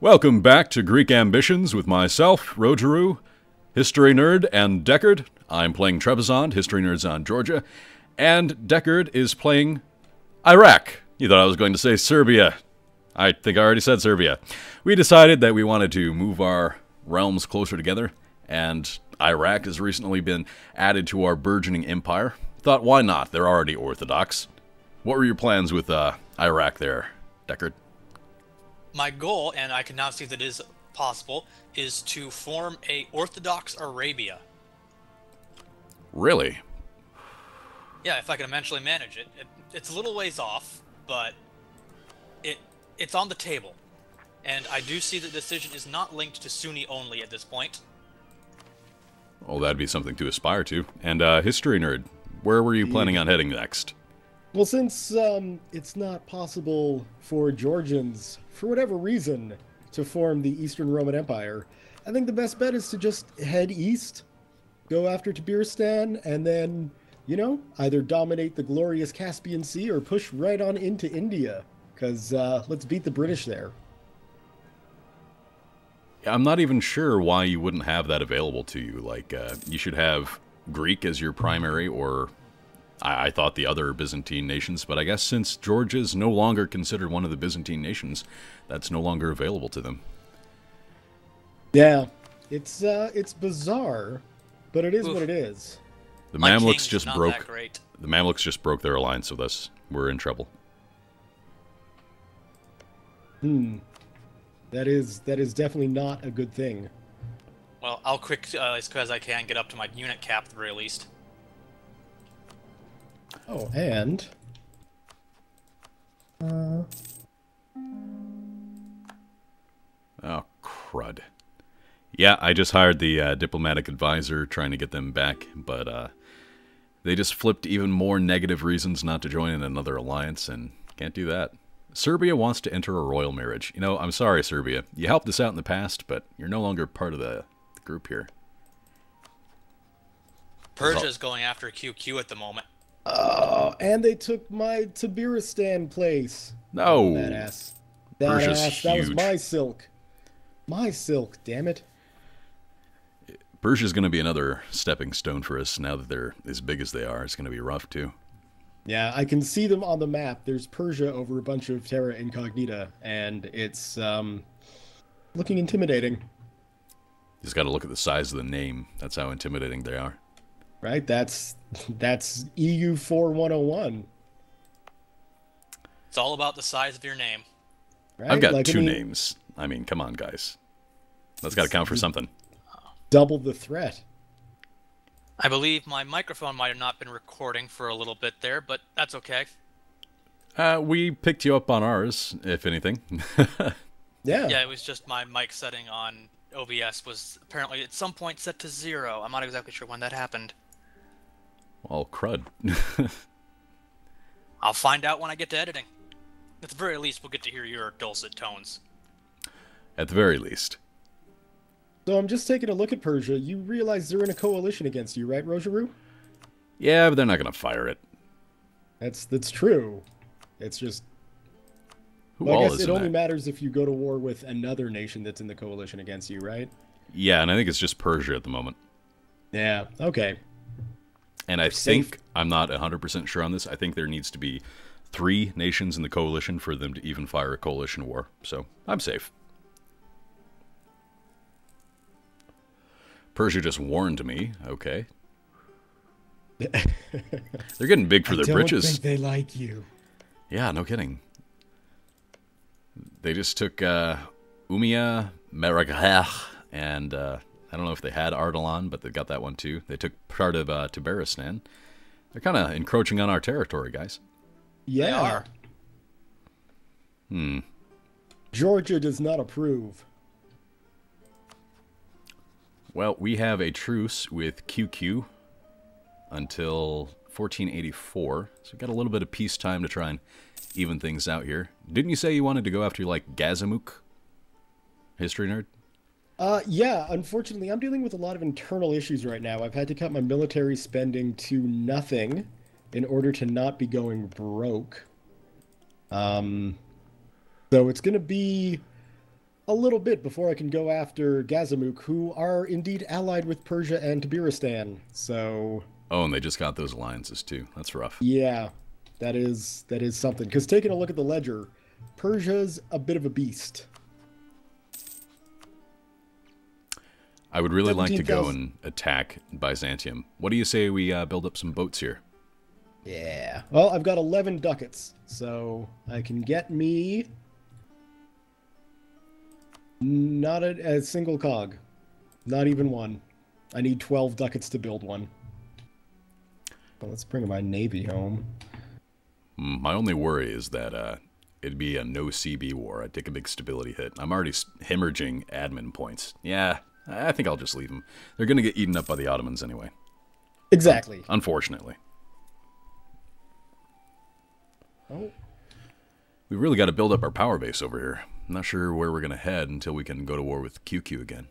Welcome back to Greek Ambitions with myself, Rogeru, History Nerd, and Deckard. I'm playing Trebizond, History Nerd's on Georgia, and Deckard is playing Iraq. You thought I was going to say Serbia. I think I already said Serbia. We decided that we wanted to move our realms closer together, and Iraq has recently been added to our burgeoning empire. Thought, why not? They're already Orthodox. What were your plans with Iraq there, Deckard? My goal, and I can now see that it is possible, is to form a Orthodox Arabia. Really? Yeah, if I can eventually manage it. It's a little ways off, but it's on the table. And I do see the decision is not linked to Sunni only at this point. Well, that'd be something to aspire to. And History Nerd, where were you planning on heading next? Well, since it's not possible for Georgians, for whatever reason, to form the Eastern Roman Empire, I think the best bet is to just head east, go after Tabaristan, and then, you know, either dominate the glorious Caspian Sea or push right on into India, because let's beat the British there. I'm not even sure why you wouldn't have that available to you. Like, you should have Greek as your primary, or I thought the other Byzantine nations, but I guess since Georgia's no longer considered one of the Byzantine nations, that's no longer available to them. Yeah, it's bizarre, but it is Oof. what it is. The My Mamluks king's just not broke. that great. The Mamluks just broke their alliance with us. We're in trouble. That is definitely not a good thing. Well, I'll quick, as quick as I can, get up to my unit cap at the very least. Oh, and Oh, crud. Yeah, I just hired the diplomatic advisor trying to get them back, but they just flipped even more negative reasons not to join in another alliance, and can't do that. Serbia wants to enter a royal marriage. You know, I'm sorry, Serbia. You helped us out in the past, but you're no longer part of the group here. Persia's going after QQ at the moment. oh, and they took my Tabaristan place. No! Badass. Persia's Badass. That was huge. my silk. My silk, damn it. Persia's going to be another stepping stone for us now that they're as big as they are. It's going to be rough, too. Yeah, I can see them on the map. There's Persia over a bunch of Terra Incognita, and it's looking intimidating. Just got to look at the size of the name. That's how intimidating they are. Right? That's EU4 101. It's all about the size of your name. Right? I've got Like, I two mean, names. I mean, come on, guys. That's got to count for something. double the threat. I believe my microphone might have not been recording for a little bit there, but that's okay. We picked you up on ours, if anything. Yeah. Yeah, it was just my mic setting on OBS was apparently at some point set to 0. I'm not exactly sure when that happened. Well, crud. I'll find out when I get to editing. At the very least, we'll get to hear your dulcet tones. At the very least. So I'm just taking a look at Persia. You realize they're in a coalition against you, right, Rogeru? Yeah, but they're not going to fire it. That's true. It's just... Who Well, I all guess is it in only that? matters if you go to war with another nation that's in the coalition against you, right? Yeah, and I think it's just Persia at the moment. Yeah, okay. And I Safe. think, I'm not 100% sure on this, I think there needs to be 3 nations in the coalition for them to even fire a coalition war. So, I'm safe. Persia just warned me. Okay. They're getting big for their britches. I don't think they like you. Yeah, no kidding. They just took Umia, Meragheh, and I don't know if they had Ardalan, but they got that one too. They took part of Tabaristan. They're kind of encroaching on our territory, guys. Yeah. They are. Georgia does not approve. Well, we have a truce with QQ until 1484, so we've got a little bit of peacetime to try and even things out here. Didn't you say you wanted to go after, like, Gazamuk? History nerd? Yeah, unfortunately, I'm dealing with a lot of internal issues right now. I've had to cut my military spending to nothing in order to not be going broke. So it's going to be a little bit before I can go after Gazamuk, who are indeed allied with Persia and Tabaristan. So, Oh, and they just got those alliances too. That's rough. yeah, that is something. Because taking a look at the ledger, Persia's a bit of a beast. I would really like to go 17,000. and attack Byzantium. What do you say we build up some boats here? Yeah. Well, I've got 11 ducats, so I can get me not a single cog. Not even one. I need 12 ducats to build one. But let's bring my navy home. My only worry is that it'd be a no CB war. I'd take a big stability hit. I'm already hemorrhaging admin points. Yeah, I think I'll just leave them. They're going to get eaten up by the Ottomans anyway. Exactly. Unfortunately. Oh, We really got to build up our power base over here. I'm not sure where we're going to head until we can go to war with QQ again.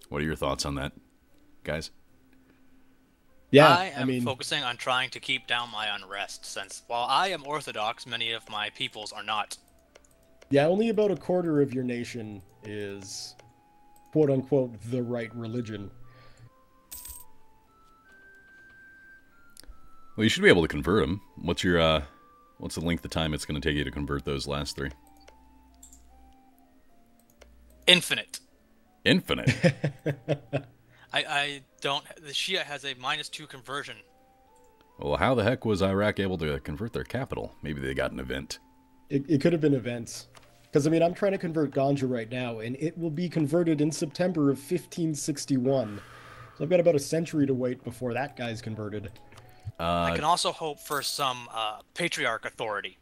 What are your thoughts on that, guys? yeah. I am I mean, focusing on trying to keep down my unrest, since while I am Orthodox, many of my peoples are not. yeah, only about a quarter of your nation is quote unquote the right religion. Well, you should be able to convert them. What's your what's the length of time it's going to take you to convert those last three? Infinite. Infinite. I don't. The Shia has a -2 conversion. Well, how the heck was Iraq able to convert their capital? Maybe they got an event. It could have been events. Because, I mean, I'm trying to convert Ganja right now, and it will be converted in September of 1561. So I've got about a century to wait before that guy's converted. I can also hope for some patriarch authority.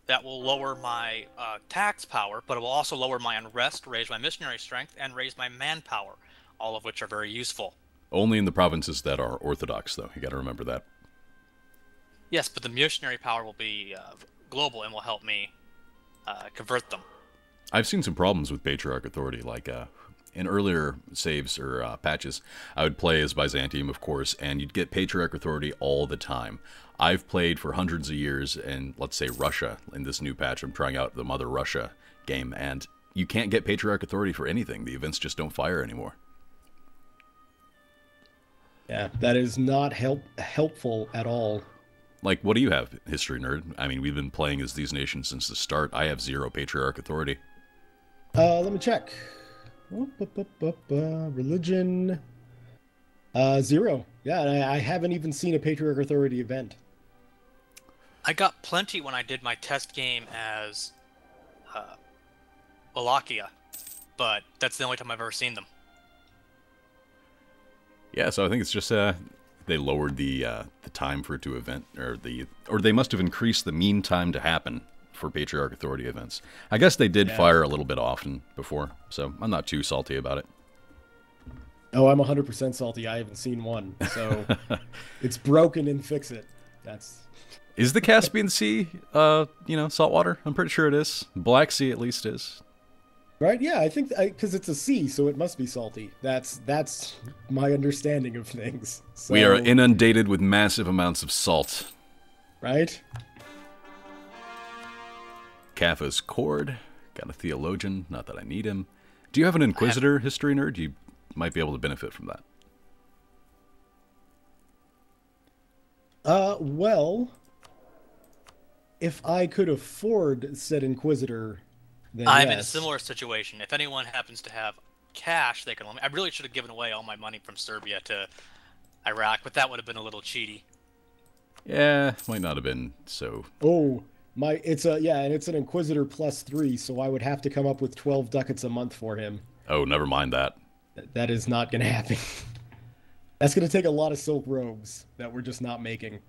That will lower my tax power, but it will also lower my unrest, raise my missionary strength, and raise my manpower, all of which are very useful. Only in the provinces that are Orthodox, though. You got to remember that. Yes, but the missionary power will be global and will help me convert them. I've seen some problems with Patriarch Authority, like in earlier saves or patches, I would play as Byzantium, of course, and you'd get Patriarch Authority all the time. I've played for hundreds of years in, let's say, Russia. In this new patch, I'm trying out the Mother Russia game, and you can't get Patriarch Authority for anything. The events just don't fire anymore. Yeah, that is not helpful at all. Like, what do you have, History Nerd? I mean, we've been playing as these nations since the start. I have 0 Patriarch Authority. Let me check. Religion. 0. Yeah, I haven't even seen a Patriarch Authority event. I got plenty when I did my test game as Wallachia, but that's the only time I've ever seen them. Yeah, so I think it's just they lowered the time for it to event, or they must have increased the mean time to happen for Patriarch Authority events. I guess they did fire a little bit often before, so I'm not too salty about it. Oh, I'm 100% salty. I haven't seen one, so it's broken and fix it. Is the Caspian Sea, saltwater? I'm pretty sure it is. Black Sea at least is. Right? Yeah, I think because it's a sea, so it must be salty. That's my understanding of things. So, We are inundated with massive amounts of salt. right. Kappa's Cord, got a theologian. Not that I need him. Do you have an Inquisitor, History Nerd? You might be able to benefit from that. Well, if I could afford said Inquisitor, then I'm in a yes. similar situation. If anyone happens to have cash, they can. I really should have given away all my money from Serbia to Iraq, but that would have been a little cheaty. Yeah, might not have been so. Oh, it's an Inquisitor +3, so I would have to come up with 12 ducats a month for him. Oh, never mind that. That is not going to happen. That's going to take a lot of silk robes that we're just not making.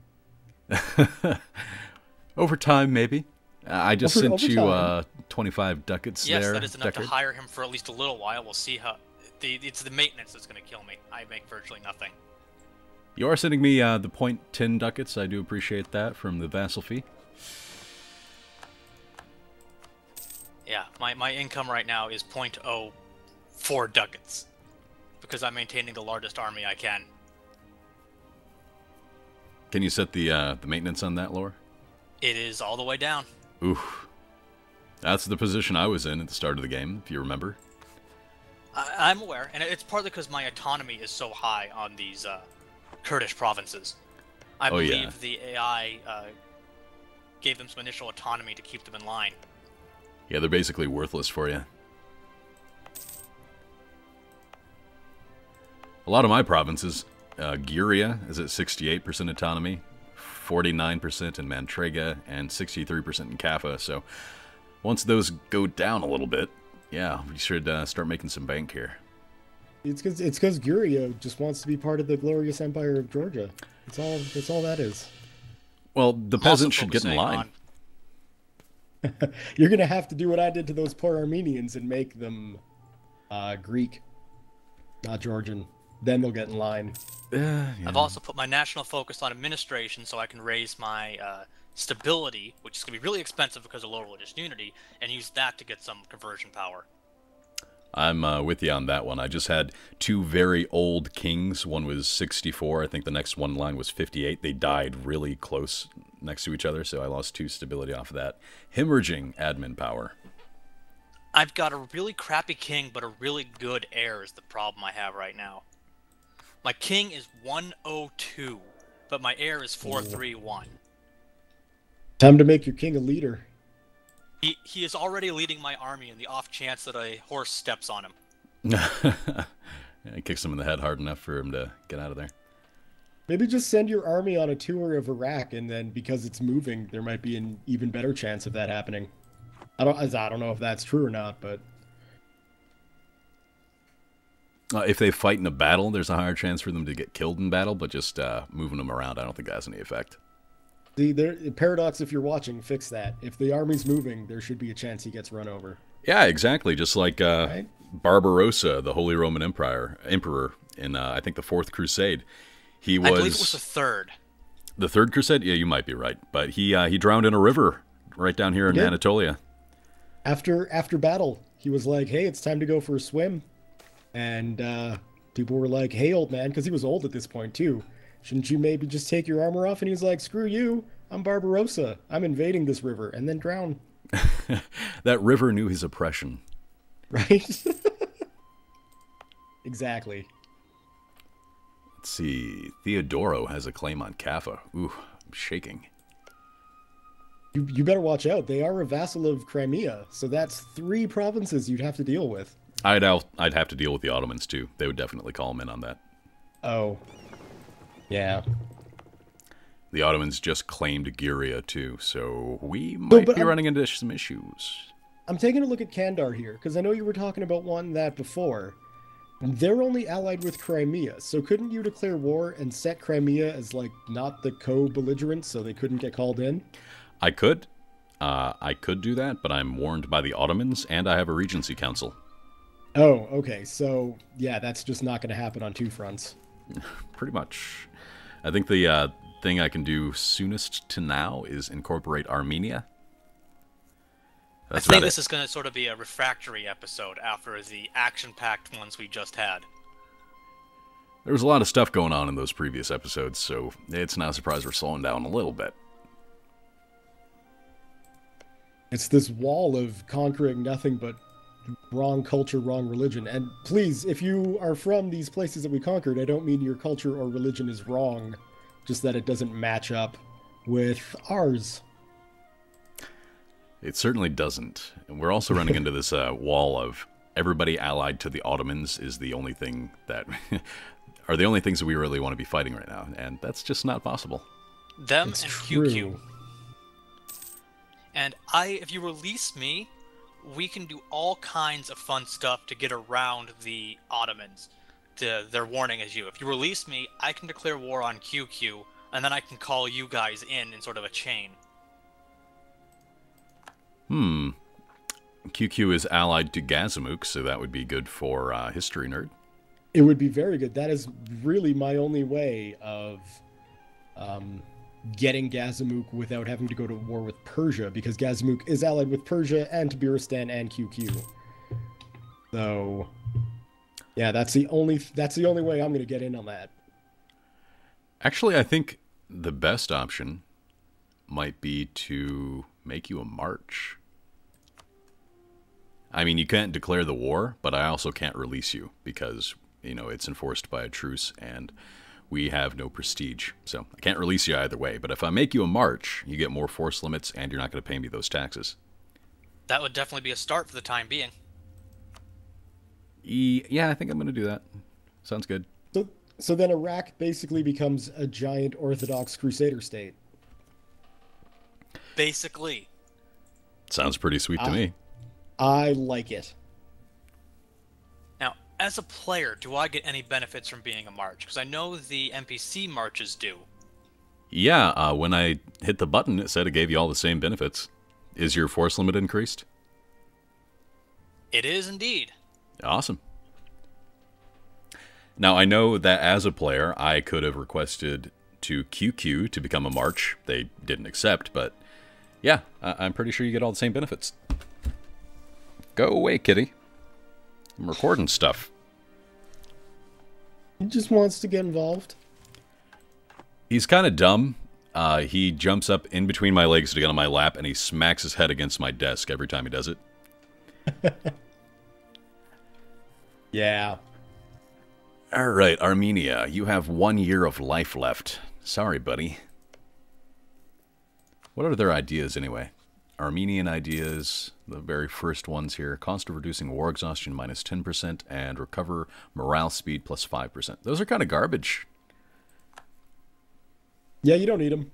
Over time, maybe. I just sent over you time. 25 ducats Yes, there. that is enough to Deckard. hire him for at least a little while. We'll see how. It's the maintenance that's going to kill me. I make virtually nothing. You are sending me the 0.10 ducats. I do appreciate that from the vassal fee. Yeah, my income right now is 0.04 ducats because I'm maintaining the largest army I can. Can you set the maintenance on that lower? It is all the way down. Oof. That's the position I was in at the start of the game, if you remember. I'm aware, and it's partly because my autonomy is so high on these Kurdish provinces. I Oh, believe yeah. the AI gave them some initial autonomy to keep them in line. Yeah, they're basically worthless for you. A lot of my provinces, Giria is at 68% autonomy, 49% in Mantrega, and 63% in Kaffa. So once those go down a little bit, yeah, we should start making some bank here. It's because Guria just wants to be part of the glorious empire of Georgia. That's all that is. Well, the peasants should get in line. You're gonna have to do what I did to those poor Armenians and make them Greek, not Georgian. Then they'll get in line. Yeah. I've also put my national focus on administration so I can raise my stability, which is going to be really expensive because of low religious unity, and use that to get some conversion power. I'm with you on that one. I just had two very old kings. One was 64. I think the next one in line was 58. They died really close next to each other, so I lost 2 stability off of that. Hemorrhaging admin power. I've got a really crappy king, but a really good heir is the problem I have right now. My king is 102, but my heir is 431. Time to make your king a leader. He is already leading my army in the off chance that a horse steps on him. Yeah, it kicks him in the head hard enough for him to get out of there. Maybe just send your army on a tour of Iraq, and then because it's moving, there might be an even better chance of that happening. I don't know if that's true or not, but If they fight in a battle, there's a higher chance for them to get killed in battle, but just moving them around, I don't think that has any effect. the paradox, if you're watching, fix that. If the army's moving, there should be a chance he gets run over. Yeah, exactly. Just like Right? Barbarossa, the Holy Roman Emperor in, I think, the Fourth Crusade. I believe it was the third. The Third Crusade? Yeah, you might be right. But he drowned in a river right down here in Anatolia. After battle, he was like, "Hey, it's time to go for a swim," and people were like, "Hey, old man," because he was old at this point too. "Shouldn't you maybe just take your armor off?" And he's like, "Screw you! I'm Barbarossa. I'm invading this river," and then drown. That river knew his oppression. Right? Exactly. Let's see. Theodoro has a claim on Kaffa. Ooh, I'm shaking. You better watch out. They are a vassal of Crimea, so that's 3 provinces you'd have to deal with. I'd have to deal with the Ottomans too. They would definitely call him in on that. Oh. Yeah. The Ottomans just claimed Giria too, so we might be running into some issues. I'm taking a look at Kandar here, because I know you were talking about one that before. They're only allied with Crimea, so couldn't you declare war and set Crimea as, like, not the co-belligerent, so they couldn't get called in? I could do that, but I'm warned by the Ottomans, and I have a Regency Council. Oh, okay, so, yeah, that's just not going to happen on 2 fronts. Pretty much. I think the thing I can do soonest to now is incorporate Armenia. I think this is going to sort of be a refractory episode after the action-packed ones we just had. There was a lot of stuff going on in those previous episodes, so it's not a surprise we're slowing down a little bit. It's this wall of conquering nothing but wrong culture, wrong religion. And please, if you are from these places that we conquered, I don't mean your culture or religion is wrong, just that it doesn't match up with ours. It certainly doesn't. And we're also running into this wall of everybody allied to the Ottomans is the only thing that are the only things that we really want to be fighting right now, and that's just not possible. Them It's and true. QQ. And if you release me, we can do all kinds of fun stuff to get around the Ottomans. Their warning as you. If you release me, I can declare war on QQ, and then I can call you guys in sort of a chain. QQ is allied to Gazamuk, so that would be good for History Nerd. It would be very good. That is really my only way of getting Gazamuk without having to go to war with Persia, because Gazamuk is allied with Persia and Tabaristan and QQ. So, yeah, that's the only way I'm going to get in on that. Actually, I think the best option might be to make you a march. I mean, you can't declare the war, but I also can't release you because, you know, it's enforced by a truce and we have no prestige. So I can't release you either way. But if I make you a march, you get more force limits and you're not going to pay me those taxes. That would definitely be a start for the time being. Yeah, I think I'm going to do that. Sounds good. So then Iraq basically becomes a giant Orthodox Crusader state. Basically. Sounds pretty sweet to me. I like it. Now, as a player, do I get any benefits from being a march? Because I know the NPC marches do. Yeah, when I hit the button, it said it gave you all the same benefits. Is your force limit increased? It is indeed. Awesome. Now, I know that as a player, I could have requested to QQ to become a march. They didn't accept, but yeah, I'm pretty sure you get all the same benefits. Go away, kitty. I'm recording stuff. He just wants to get involved. He's kind of dumb. He jumps up in between my legs to get on my lap, and he smacks his head against my desk every time he does it. Yeah. All right, Armenia, you have 1 year of life left. Sorry, buddy. What are their ideas, anyway? Armenian ideas, the very first ones here. Cost of reducing war exhaustion minus 10% and recover morale speed plus 5%. Those are kind of garbage. Yeah, you don't need them.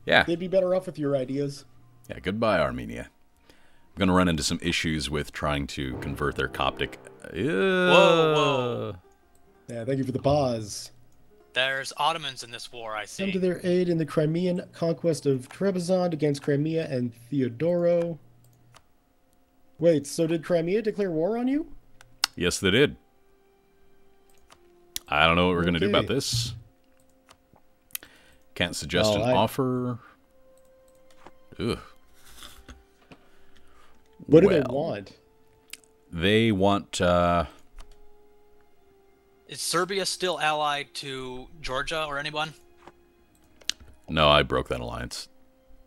Yeah. They'd be better off with your ideas. Yeah, goodbye, Armenia. I'm going to run into some issues with trying to convert their Coptic. Whoa. Yeah, thank you for the pause. There's Ottomans in this war, I see. Come to their aid in the Crimean conquest of Trebizond against Crimea and Theodoro. Wait, so did Crimea declare war on you? Yes, they did. I don't know what we're going to do about Okay. this. Can't suggest an offer. Ugh. What do they want? They want... Is Serbia still allied to Georgia or anyone? No, I broke that alliance.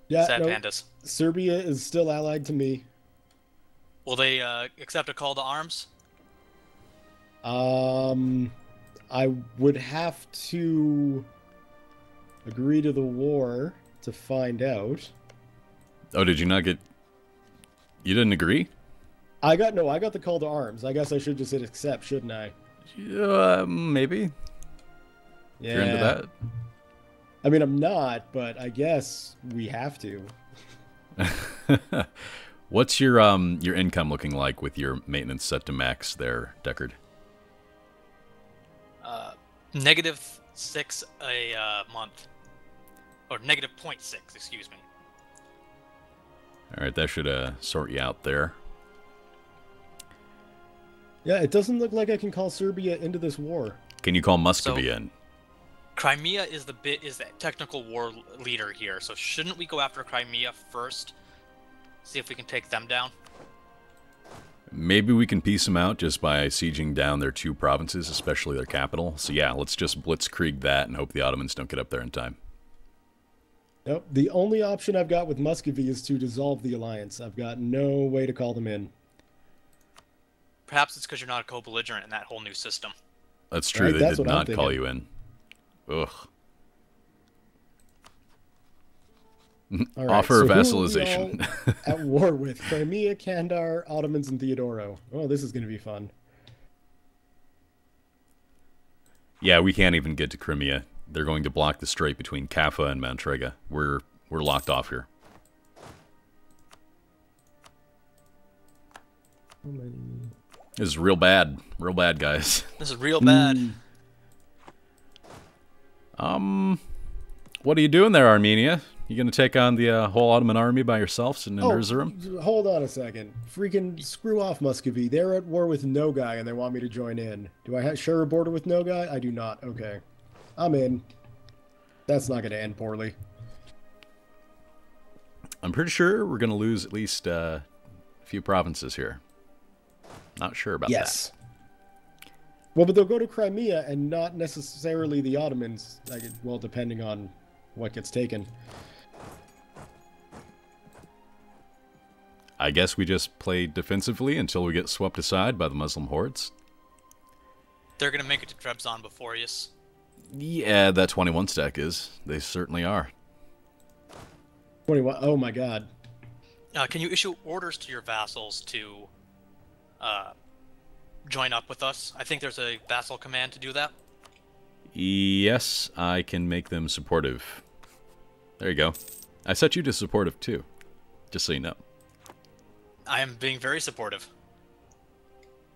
Yeah, Sad no, pandas. Serbia is still allied to me. Will they accept a call to arms? I would have to agree to the war to find out. Oh, did you not get... You didn't agree? I got the call to arms. I guess I should just hit accept, shouldn't I? Maybe. Yeah. If you're into that. I mean, I'm not, but I guess we have to. What's your income looking like with your maintenance set to max there, Deckard? -6 a month. Or -0.6, excuse me. All right, that should sort you out there. Yeah, it doesn't look like I can call Serbia into this war. Can you call Muscovy in? Crimea is the technical war leader here, so shouldn't we go after Crimea first? See if we can take them down? Maybe we can piece them out just by sieging down their 2 provinces, especially their capital. So yeah, let's just blitzkrieg that and hope the Ottomans don't get up there in time. Nope. The only option I've got with Muscovy is to dissolve the alliance. I've got no way to call them in. Perhaps it's because you're not a co-belligerent in that whole new system. That's true. Right, They that's did what I'm not call thinking. you in. Ugh. All right, Offer so who are we vassalization. all at war with Crimea, Kandar, Ottomans, and Theodoro. Oh, this is going to be fun. Yeah, we can't even get to Crimea. They're going to block the strait between Kaffa and Mantrega. We're locked off here. This is real bad. Real bad, guys. This is real bad. What are you doing there, Armenia? You gonna take on the whole Ottoman army by yourselves in Erzurum? Hold on a second. Freaking screw off, Muscovy. They're at war with Nogai, and they want me to join in. Do I share a border with Nogai? I do not. Okay. I'm in. That's not going to end poorly. I'm pretty sure we're gonna lose at least a few provinces here. Not sure about that. Well, but they'll go to Crimea and not necessarily the Ottomans. Well, depending on what gets taken. I guess we just play defensively until we get swept aside by the Muslim hordes. They're gonna make it to Trebizond before us. Yeah, that 21 stack is. They certainly are. 21. Oh my god. Can you issue orders to your vassals to join up with us? I think there's a vassal command to do that. Yes, I can make them supportive. There you go. I set you to supportive too, just so you know. I am being very supportive.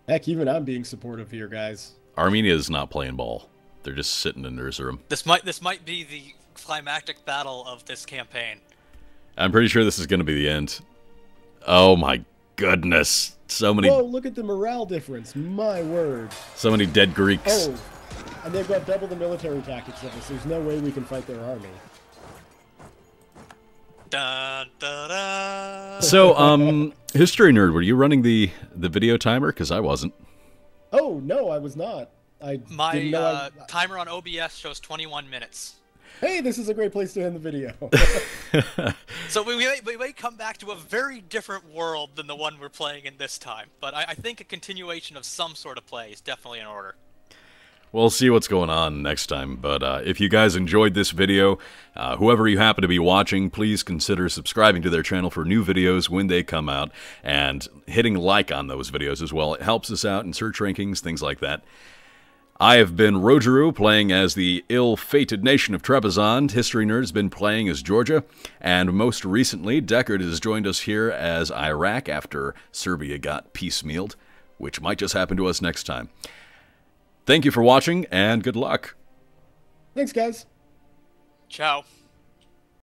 Heck, even I'm being supportive here, guys. Armenia is not playing ball. They're just sitting in their room. This might be the climactic battle of this campaign. I'm pretty sure this is going to be the end. Oh my goodness. So many... Whoa, look at the morale difference. My word. So many dead Greeks. Oh, and they've got double the military tactics of us. There's no way we can fight their army. Dun, dun, dun. So, History Nerd, were you running the video timer? Because I wasn't. Oh, no, I was not. My timer on OBS shows 21 minutes. Hey, this is a great place to end the video. So we may come back to a very different world than the one we're playing in this time. But I think a continuation of some sort of play is definitely in order. We'll see what's going on next time, but if you guys enjoyed this video, whoever you happen to be watching, please consider subscribing to their channel for new videos when they come out, and hitting like on those videos as well. It helps us out in search rankings, things like that. I have been Rogeru, playing as the ill-fated nation of Trebizond. History Nerd's been playing as Georgia, and most recently, Deckard has joined us here as Iraq after Serbia got piecemealed, which might just happen to us next time. Thank you for watching, and good luck. Thanks, guys. Ciao.